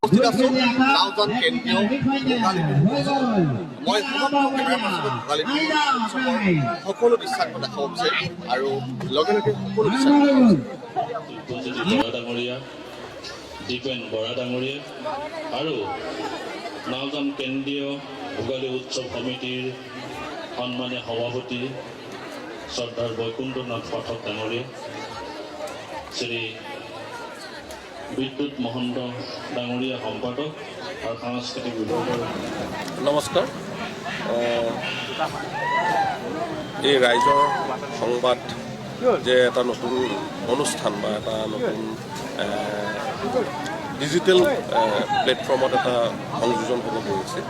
উপস্থিত আছোঁ নাওজান কেন্দ্ৰীয় ভোগালী বিহু উৎসৱত। মই সমগ্ৰ কেমেৰা পাৰ্চনত ভোগালী বিহু উৎসৱৰ সকলো দৃশ্যাংশ দেখাব বিচাৰিম আৰু লগে লগে সকলো দৃশ্যাংশ ডাঙৰীয়া দীপেন বৰা ডাঙৰীয়া আৰু নাওজান কেন্দ্ৰীয় ভোগালী উৎসৱ সমিতিৰ সন্মানীয় সভাপতি শ্ৰদ্ধাৰ বৈকুণ্ঠনাথ পাঠক ডাঙৰীয়া, শ্ৰী বিদ্যুৎ মহন্ত ডাঙৰীয়া সম্পাদক আৰু সাংস্কৃতিক বিভাগৰ নমস্কাৰ। এই ৰাইজৰ সংবাদ যে এটা নতুন অনুষ্ঠান বা এটা নতুন ডিজিটেল প্লেটফৰ্মত এটা সংযোজন হ'ব গৈছে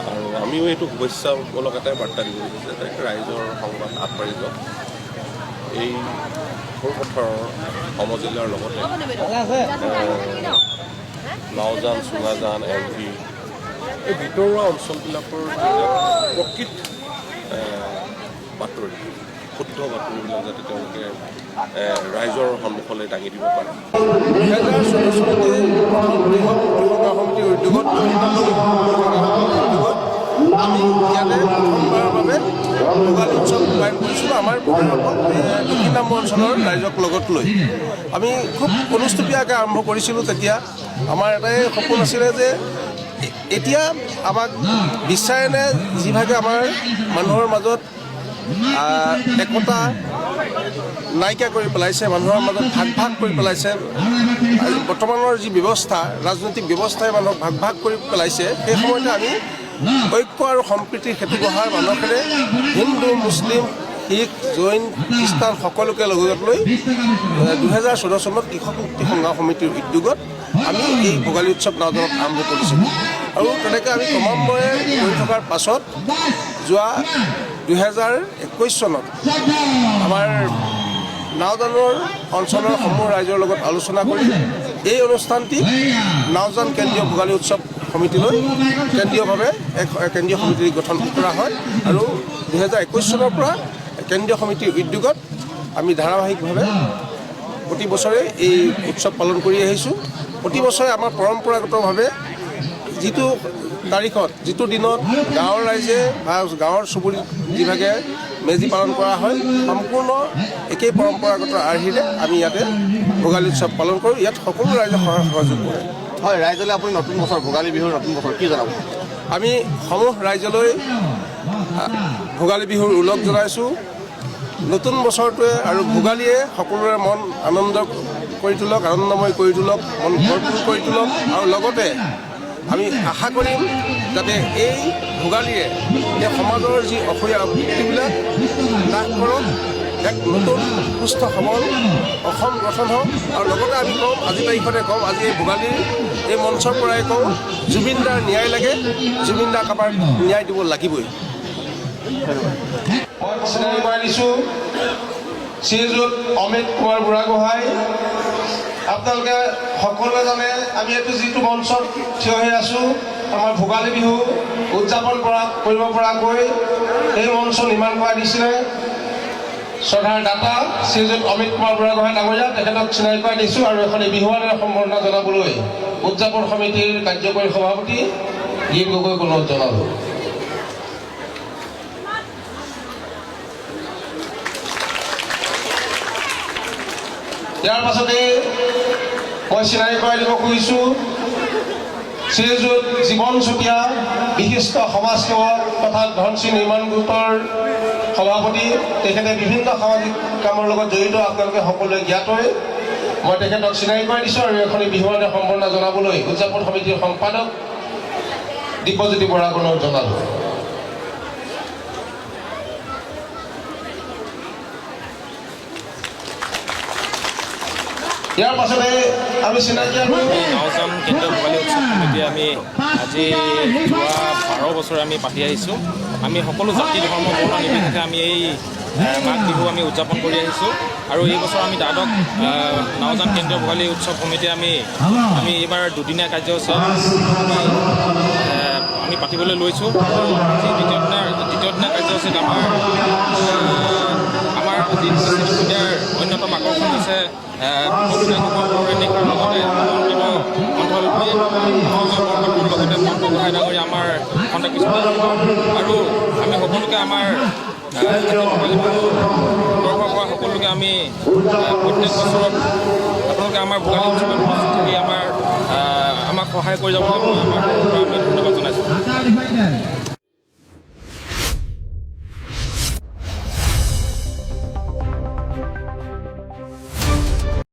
আৰু আমিও এইটো শুভেচ্ছামূলক এটাই বাৰ্তা দিব খুজিছোঁ যে ৰাইজৰ সংবাদ আগবাঢ়ি যাওক। এই সৰুপথাৰৰ সমজিলাৰ লগতে নাওজান, চুঙাজান, LV এই ভিতৰুৱা অঞ্চলবিলাকৰ প্ৰকৃত বাতৰি, শুদ্ধ বাতৰিবিলাক যাতে তেওঁলোকে ৰাইজৰ সন্মুখলৈ দাঙি দিব পাৰে। 2014 চনতে সমিতিৰ উদ্যোগত আমি ইয়াতে প্ৰথমবাৰৰ বাবে ভোগালী উৎসৱ ৰূপায়ণ কৰিছিলোঁ আমাৰ দক্ষিণাম্য অঞ্চলৰ ৰাইজক লগত লৈ। আমি খুব অনুষ্টুপীয়াকৈ আৰম্ভ কৰিছিলোঁ। তেতিয়া আমাৰ এটাই সপোন আছিলে যে এতিয়া আমাক বিশ্বায়নে যিভাগে আমাৰ মানুহৰ মাজত একতা নাইকিয়া কৰি পেলাইছে, মানুহৰ মাজত ভাগ ভাগ কৰি পেলাইছে, বৰ্তমানৰ যি ব্যৱস্থা, ৰাজনৈতিক ব্যৱস্থাই মানুহক ভাগ ভাগ কৰি পেলাইছে, সেই সময়তে আমি ঐক্য আৰু সম্প্ৰীতিৰ সেতু গঢ়াৰ মানসেৰে হিন্দু, মুছলিম, শিখ, জৈন, খ্ৰীষ্টান সকলোকে লগত লৈ 2014 চনত কৃষক মুক্তি সংগ্ৰাম সমিতিৰ উদ্যোগত আমি এই ভোগালী উৎসৱ নাওজানত আৰম্ভ কৰিছিলোঁ। আৰু তেনেকৈ আমি ক্ৰমান্বয়ে কৰি থকাৰ পাছত যোৱা 2021 চনত আমাৰ নাওজানৰ অঞ্চলৰ সমূহ ৰাইজৰ লগত আলোচনা কৰি এই অনুষ্ঠানটি নাওজান কেন্দ্ৰীয় ভোগালী উৎসৱ সমিতিলৈ কেন্দ্ৰীয়ভাৱে কেন্দ্ৰীয় সমিতি গঠন কৰা হয় আৰু 2021 চনৰ পৰা কেন্দ্ৰীয় সমিতিৰ উদ্যোগত আমি ধাৰাবাহিকভাৱে প্ৰতি বছৰে এই উৎসৱ পালন কৰি আহিছোঁ। প্ৰতি বছৰে আমাৰ পৰম্পৰাগতভাৱে যিটো তাৰিখত, যিটো দিনত গাঁৱৰ ৰাইজে বা গাঁৱৰ চুবুৰীত যিভাগে মেজি পালন কৰা হয়, সম্পূৰ্ণ একেই পৰম্পৰাগত আৰ্হিৰে আমি ইয়াতে ভোগালী উৎসৱ পালন কৰোঁ। ইয়াত সকলো ৰাইজে সহায় সহযোগ কৰে। হয়, ৰাইজলৈ আপুনি নতুন বছৰ, ভোগালী বিহুৰ নতুন বছৰ কি জনাব? আমি সমূহ ৰাইজলৈ ভোগালী বিহুৰ ওলগ জনাইছোঁ। নতুন বছৰটোৱে আৰু ভোগালীয়ে সকলোৰে মন আনন্দ কৰি তোলক, আনন্দময় কৰি তোলক, মন ভৰপূৰ কৰি তোলক আৰু লগতে আমি আশা কৰিম যাতে এই ভোগালীয়ে এই সমাজৰ যি অসূয়া বৃত্তিবিলাক নাশ কৰক, এক নতুন সুস্থ সবল অসম গঠন হওক। আৰু লগতে আমি কওঁ, আজি তাৰিখতে কওঁ, আজি এই ভোগালীৰ এই মঞ্চৰ পৰাই কওঁ, জুবিন দাৰ ন্যায় লাগে, জুবিন দা কাৰোবাক ন্যায় দিব লাগিবই। মই চিনাকি কৰাই দিছোঁ শ্ৰীযুত অমিত কুমাৰ বুঢ়াগোহাঁই। আপোনালোকে সকলোৱে জানে আমি এইটো যিটো মঞ্চত থিয় হৈ আছোঁ, আমাৰ ভোগালী বিহু উদযাপন কৰিব পৰাকৈ এই মঞ্চ নিৰ্মাণ কৰা দিছিলে শ্ৰদ্ধাৰ দাতা শ্ৰীযুত অমিত কুমাৰ বুঢ়াগোহাঁই ডাঙৰীয়া। তেখেতক চিনাকি কৰাই দিছোঁ আৰু এখন বিহুৱানেৰে সম্বৰ্ধনা জনাবলৈ উদযাপন সমিতিৰ কাৰ্যকৰী সভাপতি গীত গগৈক অনুৰোধ জনালোঁ। ইয়াৰ পাছতে মই চিনাকি কৰাই দিব খুজিছোঁ শ্ৰীযুত জীৱন চুতীয়া, বিশিষ্ট সমাজসেৱক তথা ধনশ্ৰী নিৰ্মাণ গোটৰ সভাপতি। তেখেতে বিভিন্ন সামাজিক কামৰ লগত জড়িত, আপোনালোকে সকলোৱে জ্ঞাতই। মই তেখেতক চিনাকি কৰাই দিছোঁ আৰু এখন বিহুৱানে সম্বৰ্ধনা জনাবলৈ উদযাপন সমিতিৰ সম্পাদক দীপজ্যোতি বৰাক অনুৰোধ জনালোঁ। ইয়াৰ পাছতে আমি চিনাকি নাওজান কেন্দ্ৰীয় ভোগালী উৎসৱ সমিতিয়ে আমি আজি যোৱা 12 বছৰে আমি পাতি আহিছোঁ। আমি সকলো জাতি ধৰ্ম বৰ্ণ নিৰ্বিশেষে আমি এই মাঘ বিহু আমি উদযাপন কৰি আহিছোঁ আৰু এই বছৰ আমি দ্বাদশ নাওজান কেন্দ্ৰীয় ভোগালী উৎসৱ সমিতিয়ে আমি এইবাৰ দুদিনীয়া কাৰ্যসূচী আমি পাতিবলৈ লৈছোঁ। দ্বিতীয় দিনা কাৰ্যসূচীত আমাৰ অন্যতম আকৰ্ষণ হৈছে পৌৰাণিকৰ লগতে সভাপতি লগতে মন্টু গোহাঁই ডাঙৰী আমাৰ খণ্ডাকৃষ্ণ আৰু আমি সকলোকে আমাৰ ভোগালী বিহু দৰ্শক হোৱা সকলোকে আমি প্ৰত্যেক বছৰত আপোনালোকে আমাৰ ভোগালী উৎসৱত উপস্থিত থাকি আমাক সহায় কৰি যাবলৈ মই আমাৰ আমি ধন্যবাদ জনাইছোঁ।